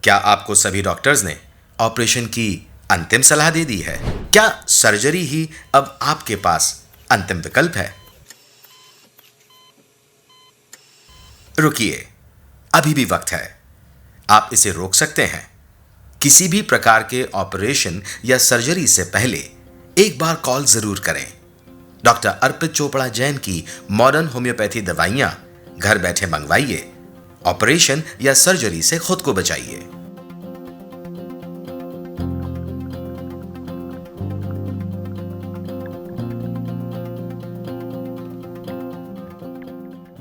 क्या आपको सभी डॉक्टर्स ने ऑपरेशन की अंतिम सलाह दे दी है? क्या सर्जरी ही अब आपके पास अंतिम विकल्प है? रुकिए, अभी भी वक्त है। आप इसे रोक सकते हैं। किसी भी प्रकार के ऑपरेशन या सर्जरी से पहले एक बार कॉल जरूर करें। डॉक्टर अर्पित चोपड़ा जैन की मॉडर्न होम्योपैथी दवाइयां घर बैठे मंगवाइए। ऑपरेशन या सर्जरी से खुद को बचाइए।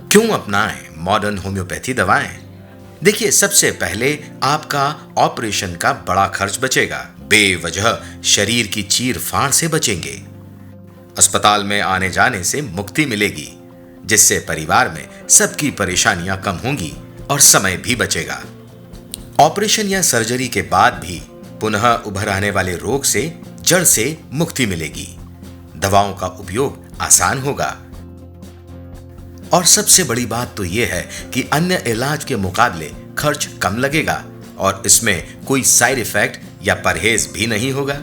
क्यों अपनाएं मॉडर्न होम्योपैथी दवाएं? देखिए, सबसे पहले आपका ऑपरेशन का बड़ा खर्च बचेगा। बेवजह शरीर की चीर फाड़ से बचेंगे। अस्पताल में आने जाने से मुक्ति मिलेगी, जिससे परिवार में सबकी परेशानियां कम होंगी और समय भी बचेगा। ऑपरेशन या सर्जरी के बाद भी पुनः उभर आने वाले रोग से जड़ से मुक्ति मिलेगी। दवाओं का उपयोग आसान होगा और सबसे बड़ी बात तो यह है कि अन्य इलाज के मुकाबले खर्च कम लगेगा और इसमें कोई साइड इफेक्ट या परहेज भी नहीं होगा।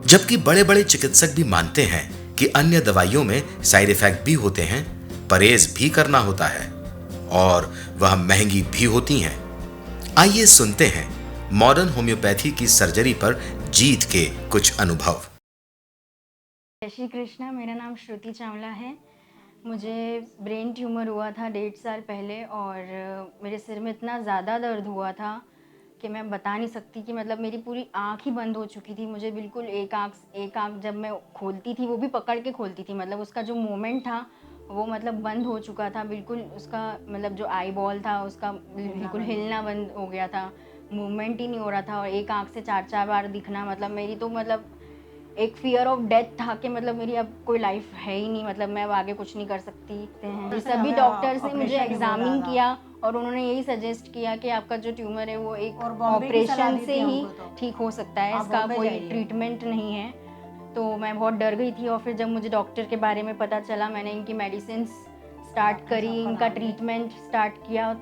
जबकि बड़े बड़े चिकित्सक भी मानते हैं कि अन्य दवाइयों में साइड इफेक्ट भी होते हैं, परहेज भी करना होता है और वह महंगी भी होती हैं। आइए सुनते हैं मॉडर्न होम्योपैथी की सर्जरी पर जीत के कुछ अनुभव। जय श्री कृष्णा। मेरा नाम श्रुति चावला है। मुझे ब्रेन ट्यूमर हुआ था 1.5 साल पहले और मेरे सिर में इतना ज़्यादा दर्द हुआ था कि मैं बता नहीं सकती कि मतलब मेरी पूरी आँख ही बंद हो चुकी थी। मुझे बिल्कुल एक आँख जब मैं खोलती थी वो भी पकड़ के खोलती थी, मतलब उसका जो मोमेंट था वो मतलब बंद हो चुका था बिल्कुल। उसका मतलब जो आई बॉल था उसका बिल्कुल हिलना बंद हो गया था, मूवमेंट ही नहीं हो रहा था। और एक आँख से 4-4 बार दिखना, मतलब मेरी तो मतलब एक फियर ऑफ डेथ था कि मतलब मेरी अब कोई लाइफ है ही नहीं, मतलब मैं अब आगे कुछ नहीं कर सकती हैं। सभी डॉक्टर्स ने मुझे एग्जामिन किया और उन्होंने यही सजेस्ट किया कि आपका जो ट्यूमर है वो एक ऑपरेशन से ही ठीक हो सकता है, इसका कोई ट्रीटमेंट नहीं है। तो मैं बहुत डर गई थी और फिर जब मुझे डॉक्टर के बारे में पता चला, मैंने इनकी मेडिसिन स्टार्ट करी, इनका ट्रीटमेंट स्टार्ट किया।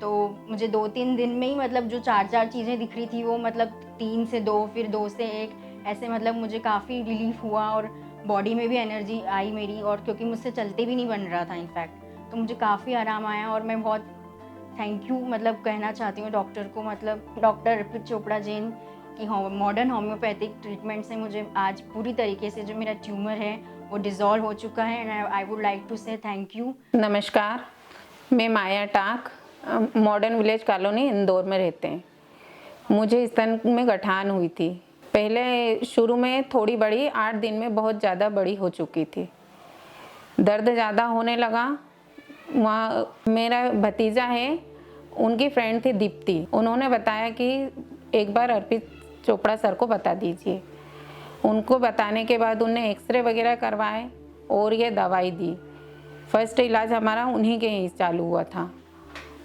तो मुझे 2-3 दिन में ही मतलब जो 4-4 चीज़ें दिख रही थी वो मतलब 3 से 2, फिर 2 से 1, ऐसे मतलब मुझे काफ़ी रिलीफ हुआ और बॉडी में भी एनर्जी आई मेरी। और क्योंकि मुझसे चलते भी नहीं बन रहा था इनफैक्ट, तो मुझे काफ़ी आराम आया और मैं बहुत थैंक यू मतलब कहना चाहती हूँ डॉक्टर को, मतलब डॉक्टर अर्पित चोपड़ा जैन की मॉडर्न होम्योपैथिक ट्रीटमेंट से मुझे आज पूरी तरीके से जो मेरा ट्यूमर है वो डिज़ोल्व हो चुका है and I would like to say thank you. नमस्कार, मैं Maya Tak, modern village colony Indore में रहते हैं। मुझे स्तन में गठान हुई थी। पहले शुरू में थोड़ी बड़ी, 8 दिन में बहुत ज़्यादा बड़ी हो चुकी थी। दर्द ज़्यादा होने लगा। वहाँ मेरा भतीजा है, उनकी फ्रेंड थी दीप्ति, उन्होंने बताया कि एक बार अर्पित चोपड़ा सर को बता दीजिए। उनको बताने के बाद उन्हें एक्सरे वगैरह करवाए और ये दवाई दी। फर्स्ट इलाज हमारा उन्हीं के ही चालू हुआ था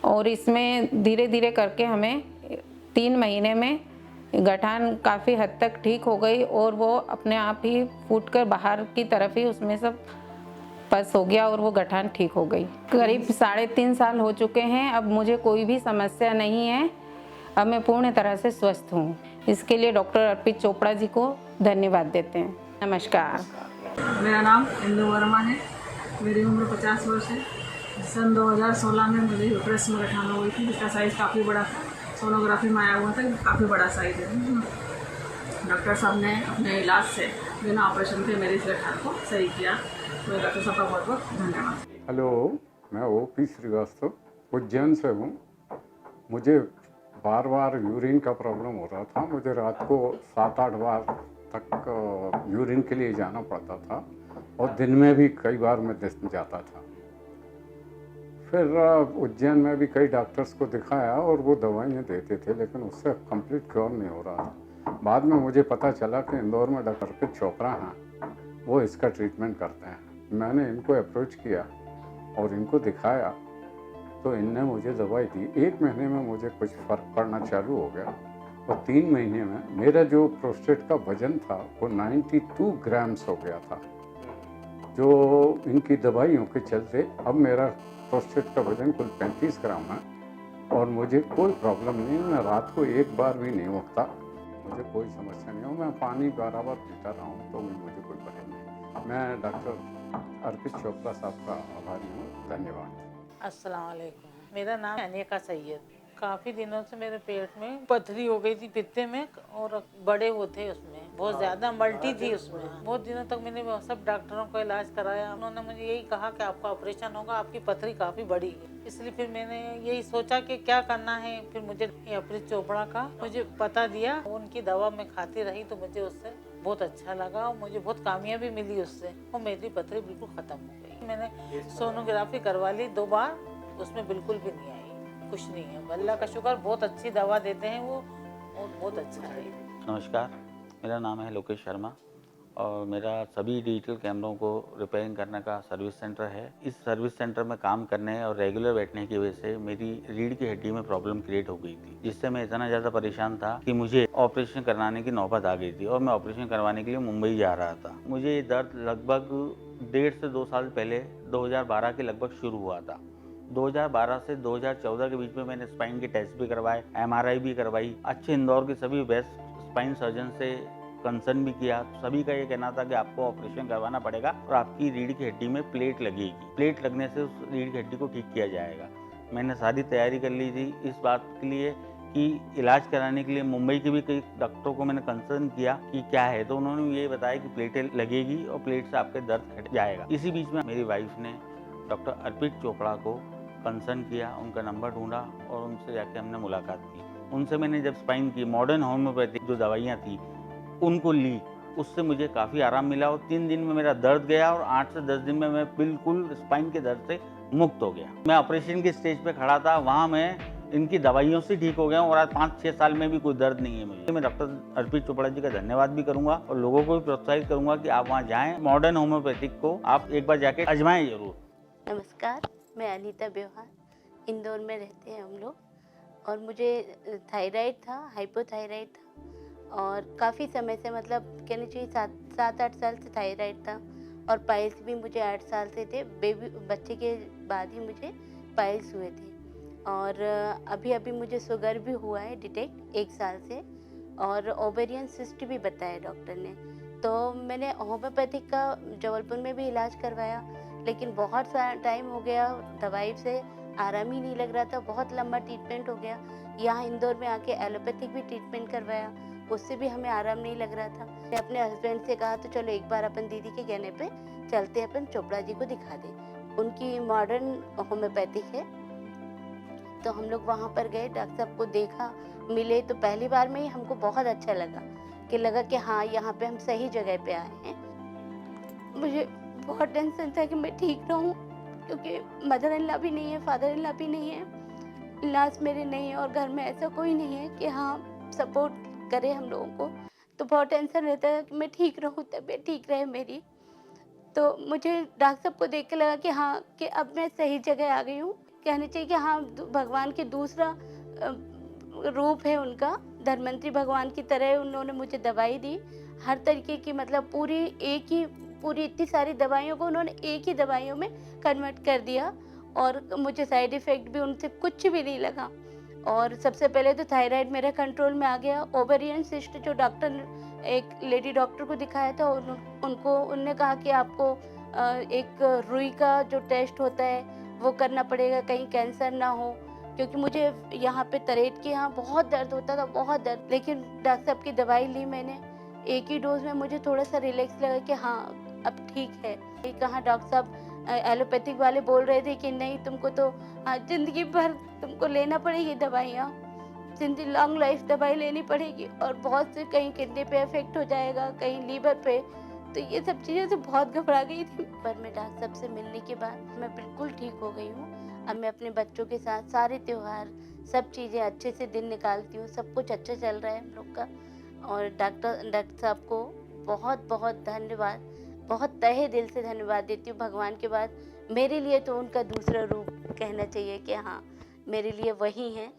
और इसमें धीरे धीरे करके हमें 3 महीने में गठान काफ़ी हद तक ठीक हो गई और वो अपने आप ही फूटकर बाहर की तरफ ही उसमें सब पस हो गया और वो गठान ठीक हो गई। करीब 3.5 साल हो चुके हैं। अब मुझे कोई भी समस्या नहीं है। अब मैं पूर्ण तरह से स्वस्थ हूँ। इसके लिए डॉक्टर अर्पित चोपड़ा जी को धन्यवाद देते हैं। नमस्कार। मेरा नाम इंदु वर्मा है। मेरी उम्र 50 वर्ष है। सन 2016 में मुझे यूट्रस में गठान हो गई थी, जिसका साइज़ काफ़ी बड़ा था। सोनोग्राफी में आया हुआ था कि काफ़ी बड़ा साइज़ है। डॉक्टर साहब ने अपने इलाज से बिना ऑपरेशन के मेरे इस गठान को सही किया। तो डॉक्टर साहब का बहुत बहुत धन्यवाद। हेलो, मैं ओपी श्रीवास्तव उज्जैन से हूँ। मुझे बार बार यूरिन का प्रॉब्लम हो रहा था। मुझे रात को 7-8 बार तक यूरिन के लिए जाना पड़ता था और दिन में भी कई बार मैं जाता था। फिर उज्जैन में भी कई डॉक्टर्स को दिखाया और वो दवाइयाँ देते थे, लेकिन उससे कंप्लीट क्योर नहीं हो रहा था। बाद में मुझे पता चला कि इंदौर में डॉक्टर अर्पित चोपड़ा हैं, वो इसका ट्रीटमेंट करते हैं। मैंने इनको अप्रोच किया और इनको दिखाया तो इनने मुझे दवाई दी। 1 महीने में मुझे कुछ फ़र्क पड़ना चालू हो गया और 3 महीने में मेरा जो प्रोस्टेट का वज़न था वो 92 ग्राम्स हो गया था। जो इनकी दवाइयों के चलते अब मेरा प्रोस्टेट का वज़न कुल 35 ग्राम है और मुझे कोई प्रॉब्लम नहीं है, मैं रात को एक बार भी नहीं उठता, मुझे कोई समस्या नहीं हो, मैं पानी बराबर पीता रहा हूँ तो भी मुझे कोई परहेज नहीं। मैं डॉक्टर अर्पित चोपड़ा साहब का आभारी हूँ, धन्यवाद। अस्सलाम वालेकुम। मेरा नाम अनिका सैयद। काफ़ी दिनों से मेरे पेट में पथरी हो गई थी पित्ते में, और बड़े वो थे उसमें, बहुत ज़्यादा मल्टी थी उसमें। बहुत दिनों तक मैंने सब डॉक्टरों का इलाज कराया, उन्होंने मुझे यही कहा कि आपका ऑपरेशन होगा, आपकी पथरी काफ़ी बड़ी है। इसलिए फिर मैंने यही सोचा कि क्या करना है। फिर मुझे अर्पित चोपड़ा का मुझे पता दिया, उनकी दवा मैं खाती रही तो मुझे उससे बहुत अच्छा लगा और मुझे बहुत कामयाबी मिली उससे, और मेरी पथरी बिल्कुल ख़त्म हो गई। मैंने सोनोग्राफी करवा ली 2 बार, उसमें बिल्कुल भी नहीं आई, कुछ नहीं है। अल्लाह का शुक्र, बहुत अच्छी दवा देते हैं वो, और बहुत अच्छा है। नमस्कार, मेरा नाम है लोकेश शर्मा और मेरा सभी डिजिटल कैमरों को रिपेयरिंग करने का सर्विस सेंटर है। इस सर्विस सेंटर में काम करने और रेगुलर बैठने की वजह से मेरी रीढ़ की हड्डी में प्रॉब्लम क्रिएट हो गई थी, जिससे मैं इतना ज़्यादा परेशान था कि मुझे ऑपरेशन कराने की नौबत आ गई थी और मैं ऑपरेशन करवाने के लिए मुंबई जा रहा था। मुझे ये दर्द लगभग 1.5 से 2 साल पहले 2012 के लगभग शुरू हुआ था। 2012 से 2014 के बीच में मैंने स्पाइन के टेस्ट भी करवाए, MRI भी करवाई, अच्छे इंदौर के सभी बेस्ट स्पाइन सर्जन से कंसर्न भी किया। सभी का ये कहना था कि आपको ऑपरेशन करवाना पड़ेगा और आपकी रीढ़ की हड्डी में प्लेट लगेगी, प्लेट लगने से उस रीढ़ की हड्डी को ठीक किया जाएगा। मैंने सारी तैयारी कर ली थी इस बात के लिए कि इलाज कराने के लिए मुंबई के भी कई डॉक्टरों को मैंने कंसर्न किया कि क्या है, तो उन्होंने ये बताया कि प्लेटें लगेगी और प्लेट से आपके दर्द हट जाएगा। इसी बीच में मेरी वाइफ ने डॉक्टर अर्पित चोपड़ा को कंसर्न किया, उनका नंबर ढूंढा और उनसे जाके हमने मुलाकात की। उनसे मैंने जब स्पाइन की मॉडर्न होम्योपैथिक जो दवाइयाँ थी उनको ली, उससे मुझे काफ़ी आराम मिला और 3 दिन में मेरा दर्द गया और 8 से 10 दिन में मैं बिल्कुल स्पाइन के दर्द से मुक्त हो गया। मैं ऑपरेशन की स्टेज पे खड़ा था, वहाँ मैं इनकी दवाइयों से ठीक हो गया और आज 5-6 साल में भी कोई दर्द नहीं है मुझे। मैं डॉक्टर अर्पित चोपड़ा जी का धन्यवाद भी करूँगा और लोगों को भी प्रोत्साहित करूँगा कि आप वहाँ जाएँ, मॉडर्न होम्योपैथिक को आप एक बार जाके आजमाएं जरूर। नमस्कार, मैं अनीता ब्योहार, इंदौर में रहते हैं हम लोग, और मुझे थायराइड था, हाइपोथायराइड था, और काफ़ी समय से, मतलब कहना चाहिए 7-8 साल से थायराइड था, और पाइल्स भी मुझे 8 साल से थे। बच्चे के बाद ही मुझे पाइल्स हुए थे, और अभी अभी मुझे शुगर भी हुआ है डिटेक्ट 1 साल से, और ओवेरियन सिस्ट भी बताया डॉक्टर ने। तो मैंने होम्योपैथिक का जबलपुर में भी इलाज करवाया, लेकिन बहुत सारा टाइम हो गया, दवाई से आराम ही नहीं लग रहा था, बहुत लंबा ट्रीटमेंट हो गया। यहाँ इंदौर में आके एलोपैथिक भी ट्रीटमेंट करवाया, उससे भी हमें आराम नहीं लग रहा था। मैं अपने हस्बैंड से कहा तो चलो एक बार अपन दीदी के कहने पे चलते, अपन चोपड़ा जी को दिखा दें, उनकी मॉडर्न होम्योपैथिक है। तो हम लोग वहाँ पर गए, डॉक्टर साहब को देखा, मिले, तो पहली बार में ही हमको बहुत अच्छा लगा कि हाँ, यहाँ पे हम सही जगह पे आए हैं। मुझे बहुत टेंशन था कि मैं ठीक रहूं, क्योंकि मदर इन लॉ भी नहीं है, फादर इन लॉ भी नहीं है, इलाज मेरे नहीं है, और घर में ऐसा कोई नहीं है कि हाँ सपोर्ट करे हम लोगों को। तो बहुत टेंशन रहता है कि मैं ठीक रहूं, तबीयत ठीक रहे मेरी। तो मुझे डॉक्टर साहब को देख के लगा कि हाँ, कि अब मैं सही जगह आ गई हूँ। कहना चाहिए कि हाँ, भगवान के दूसरा रूप है उनका, धन्वंतरी भगवान की तरह उन्होंने मुझे दवाई दी, हर तरीके की, मतलब पूरी इतनी सारी दवाइयों को उन्होंने एक ही दवाइयों में कन्वर्ट कर दिया, और मुझे साइड इफ़ेक्ट भी उनसे कुछ भी नहीं लगा। और सबसे पहले तो थायराइड मेरा कंट्रोल में आ गया। ओवेरियन सिस्ट जो डॉक्टर, एक लेडी डॉक्टर को दिखाया था, उन्होंने कहा कि आपको एक रुई का जो टेस्ट होता है वो करना पड़ेगा, कहीं कैंसर ना हो, क्योंकि मुझे यहाँ पे तरेट के यहाँ बहुत दर्द होता था, बहुत दर्द। लेकिन डॉक्टर साहब की दवाई ली मैंने, एक ही डोज में मुझे थोड़ा सा रिलैक्स लगा कि हाँ अब ठीक है। कहाँ डॉक्टर साहब एलोपैथिक वाले बोल रहे थे कि नहीं, तुमको तो ज़िंदगी भर तुमको लेना पड़ेगी दवाइयाँ, जिंदगी लॉन्ग लाइफ दवाई लेनी पड़ेगी, और बहुत से कहीं किडनी पे इफेक्ट हो जाएगा, कहीं लीवर पे। तो ये सब चीज़ें से बहुत घबरा गई थी। पर मैं डॉक्टर साहब से मिलने के बाद मैं बिल्कुल ठीक हो गई हूँ। अब मैं अपने बच्चों के साथ सारे त्यौहार, सब चीज़ें अच्छे से दिन निकालती हूँ, सब कुछ अच्छा चल रहा है हम लोग का। और डॉक्टर साहब को बहुत बहुत धन्यवाद, बहुत तहे दिल से धन्यवाद देती हूँ। भगवान के बाद मेरे लिए तो उनका दूसरा रूप कहना चाहिए कि हाँ, मेरे लिए वही हैं।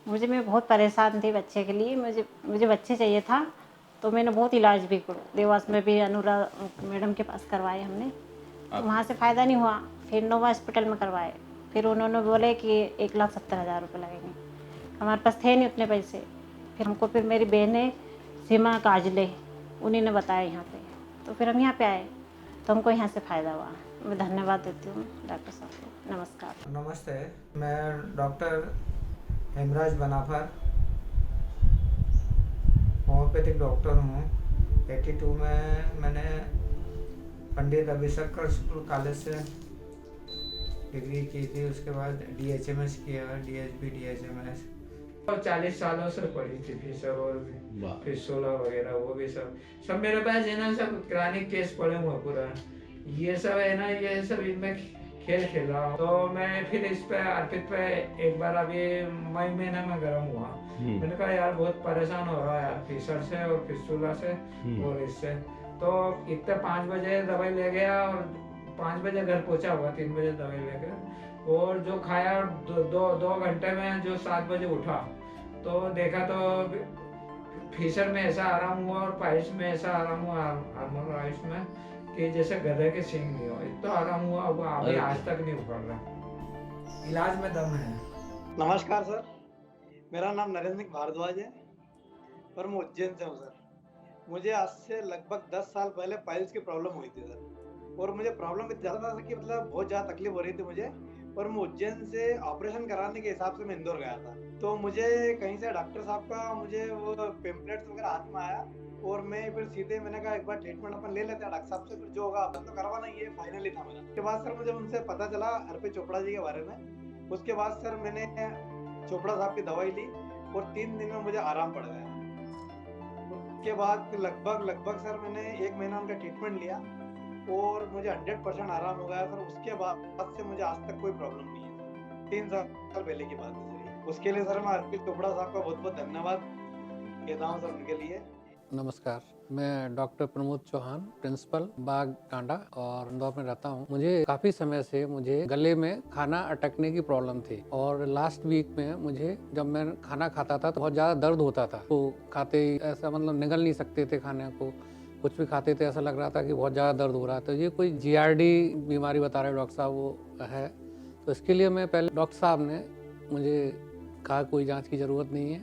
मैं बहुत परेशान थी बच्चे के लिए, मुझे बच्चे चाहिए था, तो मैंने बहुत इलाज भी करो, देवास में भी अनुराग मैडम के पास करवाए हमने, तो वहाँ से फ़ायदा नहीं हुआ। फिर नोवा हॉस्पिटल में करवाए, फिर उन्होंने बोले कि 1,70,000 रुपये लगेंगे। हमारे पास थे नहीं उतने पैसे। फिर हमको फिर मेरी बहनें सीमा काजले उन्हीं ने बताया यहाँ पे, तो फिर हम यहाँ पे आए तो हमको यहाँ से फ़ायदा हुआ। मैं धन्यवाद देती हूँ डॉक्टर साहब को। नमस्कार। नमस्ते, मैं doctor Hemraj Banafar homeopathic doctor हूँ। 82 में मैंने पंडित रविशंकर शुक्ल कॉलेज से डिग्री की थी। उसके बाद DHMS किया, DHB DHMS। और 40 सालों से पड़ी थी फिशर और फिशोला वगैरह, वो भी सब मेरे पास है ना, सब क्रॉनिक केस पड़े हुए पूरा। ये सब है ना, ये सब इनमें खेल खेला। तो मैं फिर इस पे अर्पित पे एक बार अभी मई महीने में गर्म हुआ। मैंने कहा यार बहुत परेशान हो रहा है फिशर से और फिस्टुला से और इससे। तो इतने 5 बजे दवाई ले गया और 5 बजे घर पहुंचा हुआ, 3 बजे दवाई लेकर। और जो खाया दो घंटे में जो 7 बजे उठा तो देखा तो फिशर में ऐसा आराम हुआ और पाइल्स में ऐसा आराम हुआ, हार्मोन राइट्स में, कि जैसे गधे के सींग नहीं हो, इतना आराम हुआ। अब अभी आज तक नहीं उखड़ रहा। इलाज में दम है। नमस्कार सर, मेरा नाम नरेंद्र सिंह भारद्वाज है और मैं उज्जैन से हूँ सर। मुझे आज से लगभग 10 साल पहले पाइल्स की प्रॉब्लम हुई थी सर, और मुझे प्रॉब्लम इतनी ज़्यादा था कि मतलब बहुत ज़्यादा तकलीफ हो रही थी मुझे। और मैं उज्जैन से ऑपरेशन कराने के हिसाब से मैं इंदौर गया था। तो मुझे कहीं से डॉक्टर साहब का मुझे वो पेम्पलेट्स वगैरह हाथ में आया और मैं फिर सीधे मैंने कहा एक बार ट्रीटमेंट अपन ले लेते हैं डॉक्टर साहब से, फिर जो होगा अपन तो करवाना ही है, फाइनली था मेरा। उसके बाद सर मुझे उनसे पता चला अर्पित चोपड़ा जी के बारे में। उसके बाद सर मैंने चोपड़ा साहब की दवाई ली और 3 दिन में मुझे आराम पड़ गया। उसके बाद फिर लगभग सर मैंने 1 महीना उनका ट्रीटमेंट लिया और मुझे 100% आराम हो गया सर। उसके बाद से मुझे आज तक कोई प्रॉब्लम नहीं है सर। 3 साल पहले की बात है सर। उसके लिए सर मैं अर्पित चोपड़ा साहब का बहुत बहुत धन्यवाद कहता हूँ सर उनके लिए। नमस्कार, मैं डॉक्टर प्रमोद चौहान, प्रिंसिपल बाग कांडा और इंदौर में रहता हूँ। मुझे काफ़ी समय से मुझे गले में खाना अटकने की प्रॉब्लम थी और लास्ट वीक में मुझे जब मैं खाना खाता था तो बहुत ज़्यादा दर्द होता था। तो खाते ही ऐसा मतलब निगल नहीं सकते थे खाने को, कुछ भी खाते थे ऐसा लग रहा था कि बहुत ज़्यादा दर्द हो रहा है। तो ये कोई GRD बीमारी बता रहे डॉक्टर साहब वो है। तो इसके लिए मैं पहले डॉक्टर साहब ने मुझे कहा कोई जाँच की ज़रूरत नहीं है,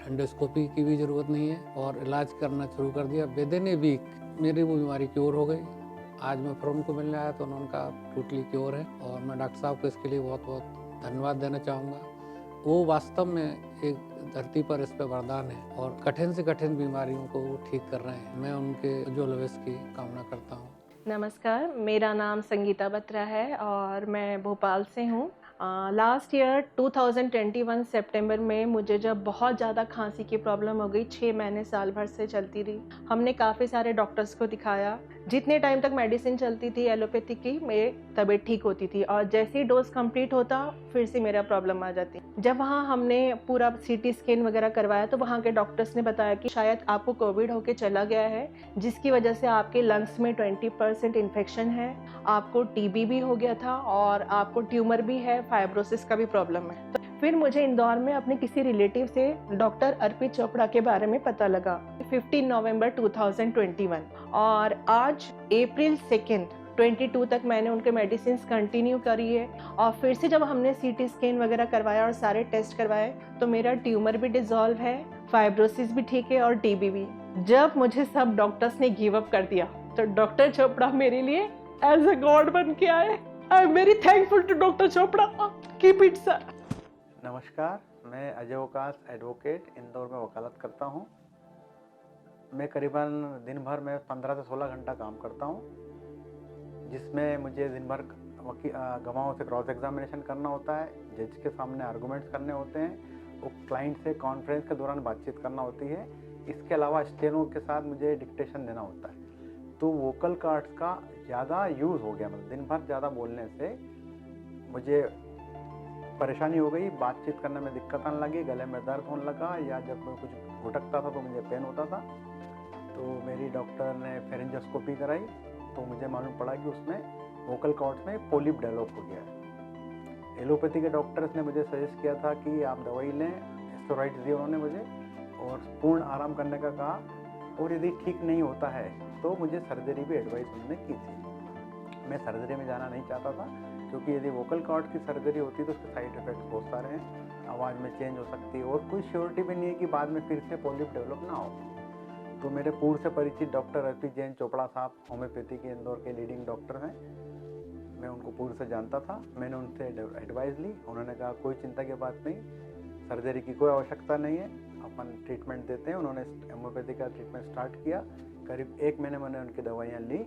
एंडोस्कोपी की भी ज़रूरत नहीं है, और इलाज करना शुरू कर दिया। विद इन ए वीक मेरी वो बीमारी क्योर हो गई। आज मैं फिर उनको मिलने आया तो उन्होंने कहा टोटली क्योर है, और मैं डॉक्टर साहब को इसके लिए बहुत बहुत धन्यवाद देना चाहूँगा। वो वास्तव में एक धरती पर इस पर वरदान है और कठिन से कठिन बीमारियों को वो ठीक कर रहे हैं। मैं उनके उज्ज्वल भविष्य की कामना करता हूँ। नमस्कार, मेरा नाम संगीता बत्रा है और मैं भोपाल से हूँ। लास्ट ईयर 2021 सितंबर में मुझे जब बहुत ज़्यादा खांसी की प्रॉब्लम हो गई, 6 महीने साल भर से चलती रही। हमने काफ़ी सारे डॉक्टर्स को दिखाया। जितने टाइम तक मेडिसिन चलती थी एलोपैथी की, मेरी तबीयत ठीक होती थी और जैसे ही डोज कंप्लीट होता फिर से मेरा प्रॉब्लम आ जाती। जब वहाँ हमने पूरा CT स्कैन वगैरह करवाया तो वहाँ के डॉक्टर्स ने बताया कि शायद आपको कोविड होके चला गया है, जिसकी वजह से आपके लंग्स में 20% इन्फेक्शन है, आपको TB भी हो गया था और आपको ट्यूमर भी है, फाइब्रोसिस का भी प्रॉब्लम है। तो फिर मुझे इंदौर में अपने किसी रिलेटिव से डॉक्टर अर्पित चोपड़ा के बारे में पता लगा 15 नवंबर 2021 और आज अप्रैल 2 22 तक मैंने उनके मेडिसिन कंटिन्यू करी है। और फिर से जब हमने CT स्कैन वगैरह करवाया और सारे टेस्ट करवाए तो मेरा ट्यूमर भी डिसॉल्व है, फाइब्रोसिस भी ठीक है और TB भी। जब मुझे सब डॉक्टर्स ने गिव अप कर दिया तो डॉक्टर चोपड़ा मेरे लिए एज अ गॉड बन के आए। I am very thankful to doctor Chopra. Keep it sir. नमस्कार, मैं अजय वकास एडवोकेट इंदौर में वकालत करता हूँ। मैं करीबन दिन भर में 15 से 16 घंटा काम करता हूँ, जिसमें मुझे दिन भर गवाहों से क्रॉस एग्जामिनेशन करना होता है, जज के सामने आर्गूमेंट्स करने होते हैं और क्लाइंट से कॉन्फ्रेंस के दौरान बातचीत करना होती है। इसके अलावा स्टेनो के साथ मुझे डिक्टेशन देना होता है। तो वोकल कार्ड्स का ज़्यादा यूज़ हो गया, मतलब दिन भर ज़्यादा बोलने से मुझे परेशानी हो गई, बातचीत करने में दिक्कत आने लगी, गले में दर्द होने लगा या जब मैं कुछ घुटकता था तो मुझे पेन होता था। तो मेरी डॉक्टर ने फेरेंजोस्कोपी कराई तो मुझे मालूम पड़ा कि उसमें वोकल कॉर्ड्स में पोलिप डेवलप हो गया है। एलोपैथी के डॉक्टर्स ने मुझे सजेस्ट किया था कि आप दवाई लें, स्टेरॉइड्स दिए उन्होंने मुझे और पूर्ण आराम करने का कहा, और यदि ठीक नहीं होता है तो मुझे सर्जरी भी एडवाइस उन्होंने की थी। मैं सर्जरी में जाना नहीं चाहता था, क्योंकि यदि वोकल कॉर्ड की सर्जरी होती है तो उसके साइड इफेक्ट्स बहुत सारे हैं, आवाज़ में चेंज हो सकती है और कोई श्योरिटी भी नहीं है कि बाद में फिर से पॉलिप डेवलप ना हो। तो मेरे पूर्व से परिचित डॉक्टर अर्पित जैन चोपड़ा साहब होम्योपैथी के इंदौर के लीडिंग डॉक्टर हैं, मैं उनको पूर्व से जानता था। मैंने उनसे एडवाइस ली, उन्होंने कहा कोई चिंता की बात नहीं, सर्जरी की कोई आवश्यकता नहीं है, अपन ट्रीटमेंट देते हैं। उन्होंने होम्योपैथी का ट्रीटमेंट स्टार्ट किया, करीब 1 महीने मैंने उनकी दवाइयाँ ली,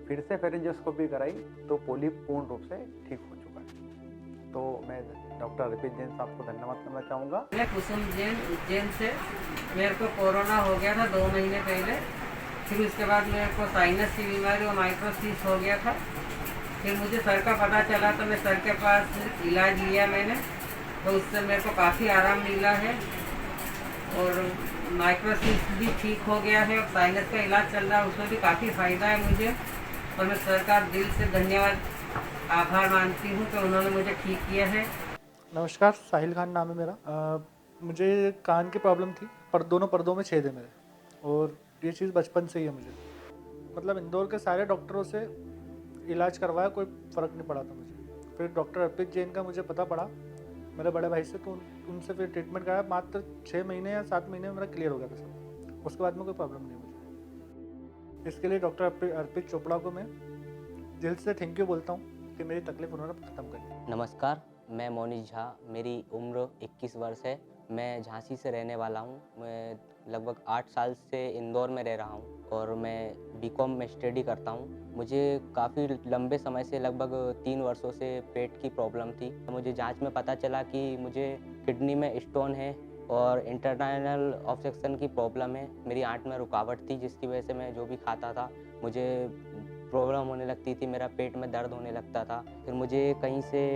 फिर से फेरेंजियोस्कोपी कराई तो पॉलिप पूर्ण रूप से ठीक हो चुका है। तो मैं डॉक्टर अर्पित जैन साहब को धन्यवाद करना चाहूँगा। मैं कुसुम जैन उज्जैन से, मेरे को कोरोना हो गया था 2 महीने पहले, फिर उसके बाद मेरे को साइनस की बीमारी और माइक्रोसिस हो गया था। फिर मुझे सर का पता चला तो मैं सर के पास इलाज लिया मैंने, तो उससे मेरे को काफ़ी आराम मिला है और माइक्रोसिस भी ठीक हो गया है और साइनस का इलाज चल रहा है, उसमें भी काफ़ी फ़ायदा है मुझे। और मैं सर का दिल से धन्यवाद आभार मानती हूँ कि उन्होंने मुझे ठीक किया है। नमस्कार, साहिल खान नाम है मेरा। मुझे कान की प्रॉब्लम थी, पर दोनों पर्दों में छेद है मेरे, और ये चीज़ बचपन से ही है मुझे। मतलब इंदौर के सारे डॉक्टरों से इलाज करवाया, कोई फ़र्क नहीं पड़ा था मुझे। फिर डॉक्टर अर्पित जैन का मुझे पता पड़ा मेरे बड़े भाई से, तो उनसे फिर ट्रीटमेंट कराया। मात्र 6 महीने या 7 महीने में मेरा क्लियर हो गया था सब, उसके बाद में कोई प्रॉब्लम नहीं मुझे। इसके लिए डॉक्टर अर्पित चोपड़ा को मैं दिल से थैंक यू बोलता हूँ कि मेरी तकलीफ उन्होंने ख़त्म कर। नमस्कार, मैं मोनिश झा, मेरी उम्र 21 वर्ष है। मैं झांसी से रहने वाला हूँ। मैं लगभग 8 साल से इंदौर में रह रहा हूँ और मैं बीकॉम में स्टडी करता हूँ। मुझे काफ़ी लंबे समय से, लगभग 3 वर्षों से पेट की प्रॉब्लम थी। मुझे जांच में पता चला कि मुझे किडनी में स्टोन है और इंटरनाल ऑब्स्ट्रक्शन की प्रॉब्लम है। मेरी आंत में रुकावट थी, जिसकी वजह से मैं जो भी खाता था मुझे प्रॉब्लम होने लगती थी, मेरा पेट में दर्द होने लगता था। फिर मुझे कहीं से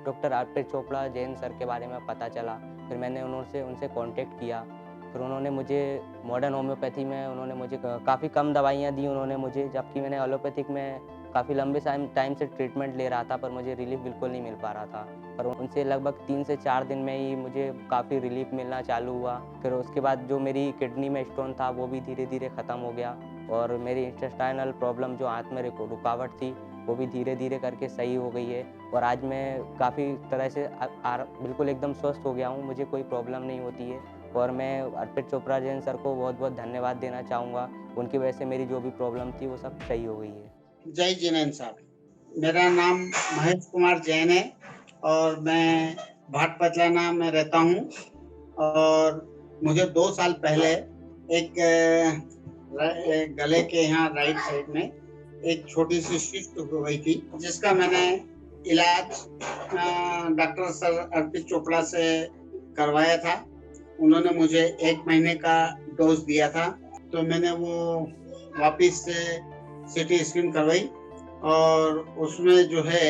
डॉक्टर अर्पित चोपड़ा जैन सर के बारे में पता चला, फिर मैंने उनसे कांटेक्ट किया। फिर उन्होंने मुझे मॉडर्न होम्योपैथी में उन्होंने मुझे काफ़ी कम दवाइयाँ दी उन्होंने मुझे, जबकि मैंने एलोपैथिक में काफ़ी लंबे टाइम से ट्रीटमेंट ले रहा था, पर मुझे रिलीफ बिल्कुल नहीं मिल पा रहा था। पर उनसे लगभग 3 से 4 दिन में ही मुझे काफ़ी रिलीफ मिलना चालू हुआ। फिर उसके बाद जो मेरी किडनी में स्टोन था वो भी धीरे धीरे ख़त्म हो गया और मेरी इंटेस्टाइनल प्रॉब्लम जो आंत में रुकावट थी वो भी धीरे धीरे करके सही हो गई है। और आज मैं काफ़ी तरह से बिल्कुल एकदम स्वस्थ हो गया हूँ, मुझे कोई प्रॉब्लम नहीं होती है। और मैं अर्पित चोपड़ा जैन सर को बहुत बहुत धन्यवाद देना चाहूँगा, उनकी वजह से मेरी जो भी प्रॉब्लम थी वो सब सही हो गई है। जय जिनेन्द्र साहब, मेरा नाम महेश कुमार जैन है और मैं भाटपचलाना में रहता हूँ। और मुझे 2 साल पहले एक गले के यहाँ राइट साइड में एक छोटी सी सिस्ट हो गई थी, जिसका मैंने इलाज डॉक्टर सर अर्पित चोपड़ा से करवाया था। उन्होंने मुझे 1 महीने का डोज दिया था, तो मैंने वो वापस से सिटी स्कैन करवाई और उसमें जो है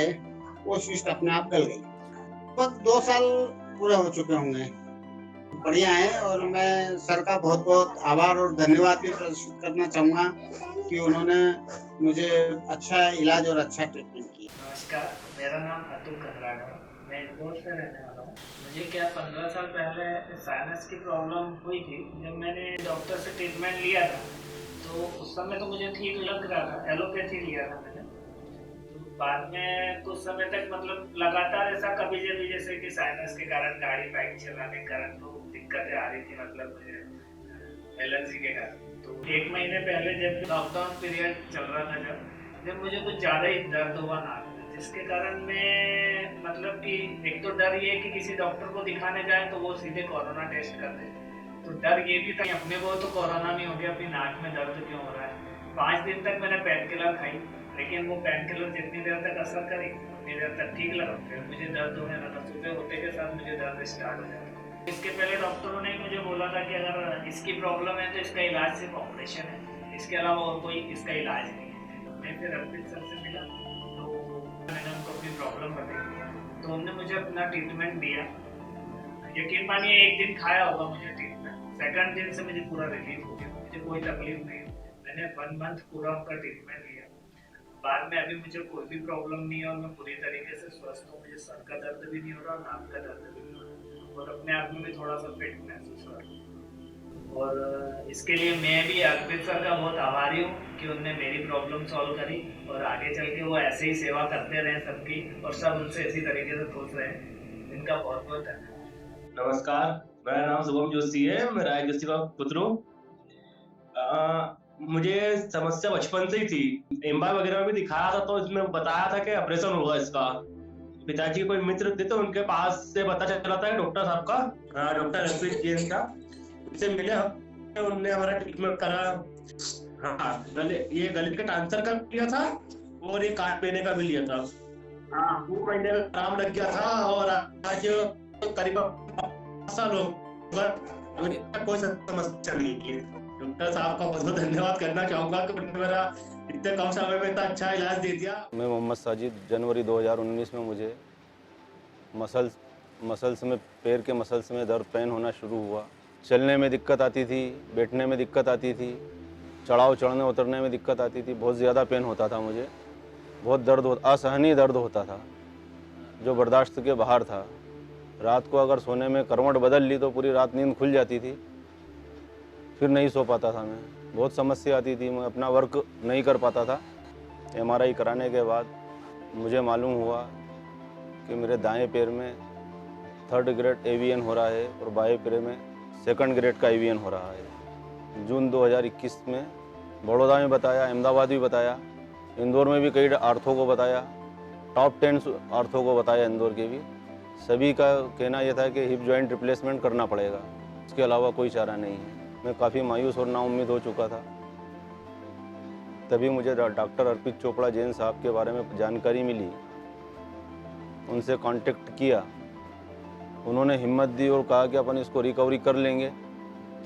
वो सिस्ट अपने आप गल गई। लगभग 2 साल पूरे हो चुके होंगे। बढ़िया है और मैं सर का बहुत बहुत आभार और धन्यवाद भी प्रदर्शित करना चाहूँगा कि उन्होंने मुझे अच्छा इलाज और अच्छा ट्रीटमेंट किया। नमस्कार, मेरा नाम अतुल कतराड़ है, मैं इंदौर से रहने वाला हूँ। मुझे 15 साल पहले साइनस की प्रॉब्लम हुई थी। जब मैंने डॉक्टर से ट्रीटमेंट लिया था तो उस समय तो मुझे ठीक लग रहा था, एलोपैथी लिया था मैंने। तो बाद में कुछ समय तक मतलब लगातार ऐसा कभी जैसे कि साइनस के कारण गाड़ी बाइक चलाने के कारण तो दिक्कतें आ रही थी, मतलब मुझे एलर्जी के कारण। तो 1 महीने पहले जब लॉकडाउन पीरियड चल रहा था, जब मुझे कुछ ज़्यादा ही दर्द हुआ नाक में, जिसके कारण मैं मतलब कि एक तो डर ये कि किसी डॉक्टर को दिखाने जाए तो वो सीधे कोरोना टेस्ट कर दे, तो डर ये भी था अपने को तो कोरोना नहीं हो गया, अपनी नाक में दर्द क्यों हो रहा है। 5 दिन तक मैंने पेन किलर खाई, लेकिन वो पेन किलर जितनी देर तक असर करी उतनी देर तक ठीक लगा। फिर मुझे दर्द होने लगा, सुबह होते के साथ मुझे दर्द स्टार्ट हो जाता। इसके पहले डॉक्टरों ने मुझे बोला था कि अगर इसकी प्रॉब्लम है तो इसका इलाज सिर्फ ऑपरेशन है, इसके अलावा और कोई इसका इलाज नहीं है। मैं फिर अर्पित सर से मिला तो मैंने उनको अपनी प्रॉब्लम बताई, तो उन्होंने मुझे अपना ट्रीटमेंट दिया। यकीन मानिए 1 दिन खाया होगा मुझे ट्रीटमेंट, 2nd दिन से मुझे पूरा रिलीफ हो गया, मुझे कोई तकलीफ नहीं। मैंने 1 मंथ पूरा उनका ट्रीटमेंट लिया, बाद में अभी मुझे कोई भी प्रॉब्लम नहीं है और मैं पूरी तरीके से स्वस्थ हूँ। मुझे सर का दर्द भी नहीं हो रहा, नाक का दर्द भी नहीं हो रहा और अपने आप में भी थोड़ा सा फिट महसूस हो रहा है। और इसके लिए मैं भी अर्पित सर का बहुत आभारी हूँ कि उनने मेरी प्रॉब्लम सॉल्व करी और आगे चल के वो ऐसे ही सेवा करते रहें सबकी और सब उनसे इसी तरीके से खुश रहें। इनका बहुत बहुत धन्यवाद। नमस्कार, मेरा नाम शुभम जोशी है, मैं राय जोशी का पुत्र हूँ। मुझे समस्या बचपन से ही थी, एमआर वगैरह में भी दिखाया था तो इसमें बताया था कि ऑपरेशन होगा इसका। पिताजी के कोई मित्र थे तो उनके पास से पता चला था डॉक्टर साहब का, डॉक्टर अर्पित जैन का, उनसे मिले हम, उन्होंने हमारा ट्रीटमेंट करा। हाँ, ये गले का ट्रांसफर कर लिया था और ये कार्ड लेने का भी लिया था। हाँ, 2 महीने में आराम लग गया था और आज करीब 5 साल हो गए, कोई समस्या नहीं है। डॉक्टर साहब का बहुत धन्यवाद करना चाहूँगा कि उन्होंने मेरा इतने कम समय में इतना अच्छा इलाज दे दिया। मैं मोहम्मद साजिद, जनवरी 2019 में मुझे मसल्स में, पैर के मसल्स में दर्द, पेन होना शुरू हुआ। चलने में दिक्कत आती थी, बैठने में दिक्कत आती थी, चढ़ाव चढ़ने उतरने में दिक्कत आती थी, बहुत ज़्यादा पेन होता था मुझे, बहुत दर्द, असहनीय दर्द होता था जो बर्दाश्त के बाहर था। रात को अगर सोने में करवट बदल ली तो पूरी रात नींद खुल जाती थी, फिर नहीं सो पाता था मैं, बहुत समस्या आती थी, मैं अपना वर्क नहीं कर पाता था। एमआरआई कराने के बाद मुझे मालूम हुआ कि मेरे दाएं पैर में 3rd ग्रेड एवीएन हो रहा है और बाएं पैर में 2nd ग्रेड का एवीएन हो रहा है। जून 2021 में बड़ौदा में बताया, अहमदाबाद भी बताया, इंदौर में भी कई आर्थों को बताया, टॉप 10 आर्थों को बताया इंदौर के भी। सभी का कहना यह था कि हिप जॉइंट रिप्लेसमेंट करना पड़ेगा, इसके अलावा कोई चारा नहीं है। मैं काफ़ी मायूस और नाउम्मीद हो चुका था। तभी मुझे डॉक्टर अर्पित चोपड़ा जैन साहब के बारे में जानकारी मिली, उनसे कांटेक्ट किया। उन्होंने हिम्मत दी और कहा कि अपन इसको रिकवरी कर लेंगे,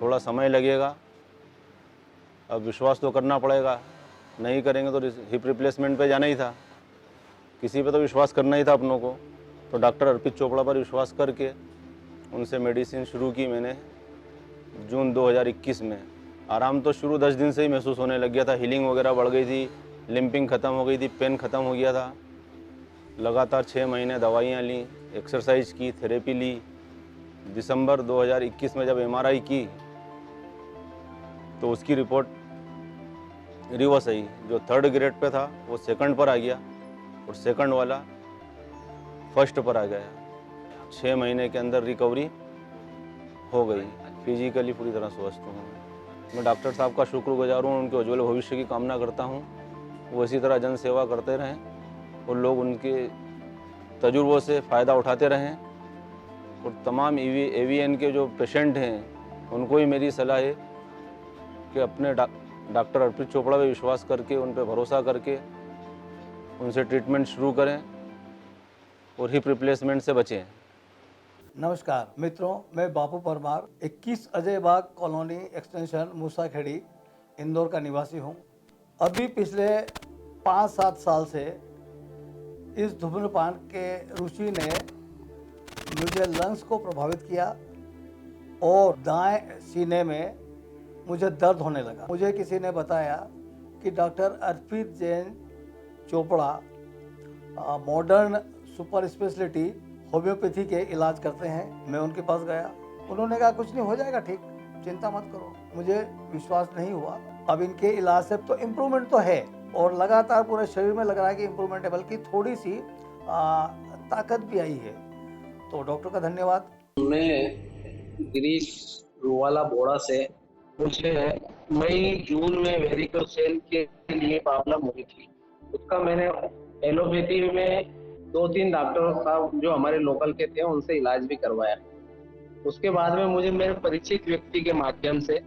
थोड़ा समय लगेगा, अब विश्वास तो करना पड़ेगा, नहीं करेंगे तो हिप रिप्लेसमेंट पे जाना ही था, किसी पे तो विश्वास करना ही था अपनों को। तो डॉक्टर अर्पित चोपड़ा पर विश्वास करके उनसे मेडिसिन शुरू की मैंने जून 2021 में। आराम तो शुरू 10 दिन से ही महसूस होने लग गया था, हीलिंग वगैरह बढ़ गई थी, लिम्पिंग ख़त्म हो गई थी, पेन ख़त्म हो गया था। लगातार 6 महीने दवाइयाँ ली, एक्सरसाइज की, थेरेपी ली। दिसंबर 2021 में जब एमआरआई की तो उसकी रिपोर्ट रिवर्स आई, जो 3rd ग्रेड पे था वो 2nd पर आ गया और 2nd वाला 1st पर आ गया। 6 महीने के अंदर रिकवरी हो गई, फिजिकली पूरी तरह स्वस्थ हूँ। मैं डॉक्टर साहब का शुक्रगुजार हूँ, उनके उज्ज्वल भविष्य की कामना करता हूँ। वो इसी तरह जन सेवा करते रहें और लोग उनके तजुर्बों से फ़ायदा उठाते रहें। और तमाम एवीएन के जो पेशेंट हैं उनको ही मेरी सलाह है कि अपने डॉक्टर अर्पित चोपड़ा पे विश्वास करके, उन पर भरोसा करके उनसे ट्रीटमेंट शुरू करें और हिप रिप्लेसमेंट से बचें। नमस्कार मित्रों, मैं बापू परमार 21 अजय बाग कॉलोनी एक्सटेंशन मूसाखेड़ी इंदौर का निवासी हूं। अभी पिछले 5-7 साल से इस धूम्रपान के रुचि ने मुझे लंग्स को प्रभावित किया और दाएं सीने में मुझे दर्द होने लगा। मुझे किसी ने बताया कि doctor Arpit Jain Chopra modern super speciality homeopathy के इलाज करते हैं। मैं उनके पास गया, उन्होंने कहा कुछ नहीं, हो जाएगा ठीक, चिंता मत करो। मुझे विश्वास नहीं हुआ। अब इनके इलाज से तो इम्प्रूवमेंट तो है और लगातार पूरे शरीर में लग रहा है कि इम्प्रूवमेंट है, बल्कि थोड़ी सी ताकत भी आई है। तो डॉक्टर का धन्यवाद। मैं गिरीश रुवाला बोड़ा से, मुझे मई जून में वेरिकोसेल के लिए प्रॉब्लम हुई थी। उसका मैंने एलोपैथी में 2-3 डॉक्टर साहब जो हमारे लोकल के थे उनसे इलाज भी करवाया। उसके बाद में मुझे मेरे परिचित व्यक्ति के माध्यम से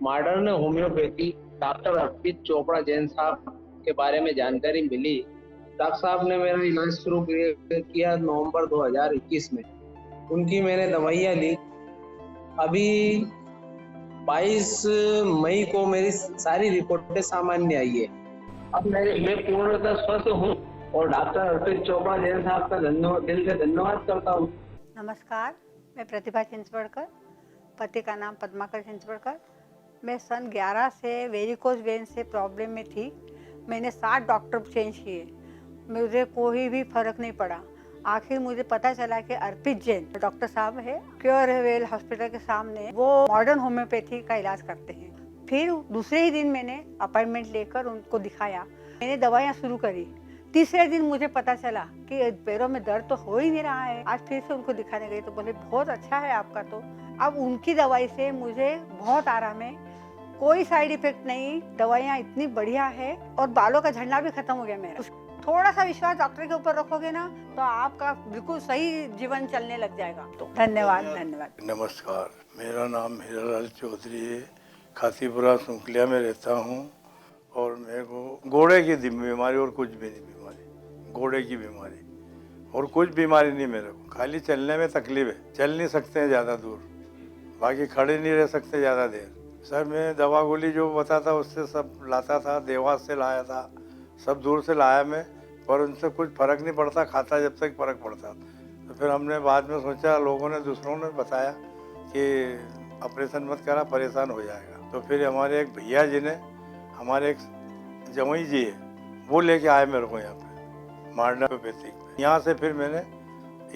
मॉडर्न होम्योपैथी डॉक्टर अर्पित चोपड़ा जैन साहब के बारे में जानकारी मिली। डॉक्टर साहब ने मेरा इलाज शुरू किया नवंबर 2021 में। उनकी मैंने दवाइयाँ ली। अभी 22 मई को मेरी सारी रिपोर्टें सामान्य आई है। अब मैं पूर्णतः स्वस्थ हूँ और डॉक्टर अर्पित चोपड़ा जैन साहब का दिल से धन्यवाद करता हूँ। नमस्कार, मैं प्रतिभा चिंचवड़कर, पति का नाम पद्माकर चिंचवड़कर। मैं सन 11 से वेरिकोज वेन से प्रॉब्लम में थी। मैंने 7 डॉक्टर चेंज किए, मुझे कोई भी फर्क नहीं पड़ा। आखिर मुझे पता चला कि अर्पित जैन डॉक्टर साहब है, क्योरवेल हॉस्पिटल के सामने, वो मॉडर्न होम्योपैथी का इलाज करते हैं। फिर दूसरे ही दिन मैंने अपॉइंटमेंट लेकर उनको दिखाया, मैंने दवाइयाँ शुरू करी। तीसरे दिन मुझे पता चला कि पैरों में दर्द तो हो ही नहीं रहा है। आज फिर से उनको दिखाने गई तो बोले बहुत अच्छा है आपका तो। अब उनकी दवाई से मुझे बहुत आराम है, कोई साइड इफेक्ट नहीं, दवाइयाँ इतनी बढ़िया है और बालों का झड़ना भी खत्म हो गया मेरा। थोड़ा सा विश्वास डॉक्टर के ऊपर रखोगे ना तो आपका बिल्कुल सही जीवन चलने लग जाएगा। तो धन्यवाद। नमस्कार, मेरा नाम हीरालाल चौधरी है, खातीपुरा सुंकलिया में रहता हूँ और मेरे को घोड़े की बीमारी और कुछ भी नहीं बीमारी, घोड़े की बीमारी और कुछ बीमारी नहीं मेरे को, खाली चलने में तकलीफ है, चल नहीं सकते हैं ज़्यादा दूर, बाकी खड़े नहीं रह सकते ज़्यादा देर। सर मैं दवा गोली जो बताता उससे सब लाता था, देवास से लाया था, सब दूर से लाया मैं, पर उनसे कुछ फ़र्क नहीं पड़ता, खाता जब तक फ़र्क पड़ता। तो फिर हमने बाद में सोचा, लोगों ने दूसरों ने बताया कि ऑपरेशन मत करा, परेशान हो जाएगा। तो फिर हमारे एक भैया जी ने, हमारे एक जवाई जी है, वो लेके आए मेरे को यहाँ पे मॉडर्न होम्योपैथिक में। यहाँ से फिर मैंने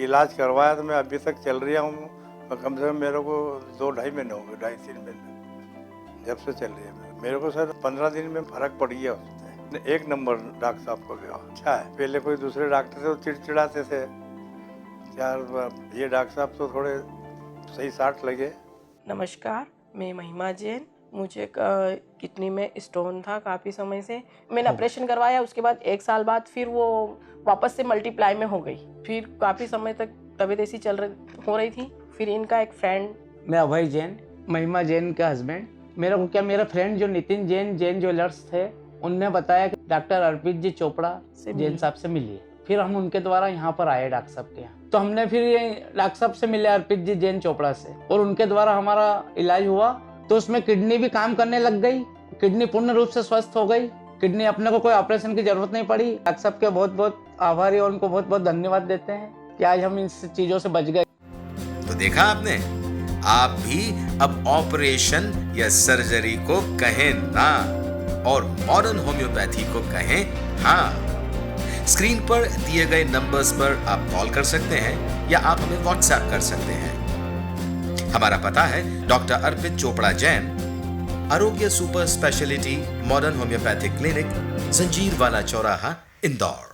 इलाज करवाया तो मैं अभी तक चल रहा हूँ। कम से कम मेरे को 2-2.5 महीने हो गए, 2.5-3 महीने जब से चल रही है। मेरे को सर 15 दिन में फ़र्क पड़ गया उससे। एक नंबर डॉक्टर साहब को गया, अच्छा है। पहले कोई दूसरे डॉक्टर थे वो चिड़चिड़ाते थे, यार ये डॉक्टर साहब तो थोड़े सही साठ लगे। नमस्कार, मैं महिमा जैन। मुझे किडनी में स्टोन था काफ़ी समय से, मैंने ऑपरेशन करवाया। उसके बाद 1 साल बाद फिर वो वापस से मल्टीप्लाई में हो गई। फिर काफ़ी समय तक तबीयत ऐसी हो रही थी। फिर इनका एक फ्रेंड, मैं अभय जैन, महिमा जैन का हस्बैंड। मेरा फ्रेंड जो नितिन जैन ज्वेलर्स थे, उनने बताया कि डॉक्टर अर्पित जी चोपड़ा जैन साहब से मिलिए। फिर हम उनके द्वारा यहाँ पर आए डॉक्टर साहब के यहाँ। तो हमने फिर ये डॉक्टर साहब से मिले, अर्पित जी जैन चोपड़ा से, और उनके द्वारा हमारा इलाज हुआ। तो उसमें किडनी भी काम करने लग गई, किडनी पूर्ण रूप से स्वस्थ हो गई, किडनी अपने को कोई ऑपरेशन की जरूरत नहीं पड़ी। डॉक्टर साहब के बहुत बहुत आभारी और उनको बहुत बहुत धन्यवाद देते हैं कि आज हम इन चीजों से बच गए। तो देखा आपने, आप भी अब ऑपरेशन या सर्जरी को कहें ना और मॉडर्न होम्योपैथी को कहें हाँ। स्क्रीन पर दिए गए नंबर्स पर आप कॉल कर सकते हैं या आप हमें व्हाट्सएप कर सकते हैं। हमारा पता है डॉक्टर अर्पित चोपड़ा जैन, आरोग्य super speciality modern homeopathic clinic, Janjirwala चौराहा, इंदौर।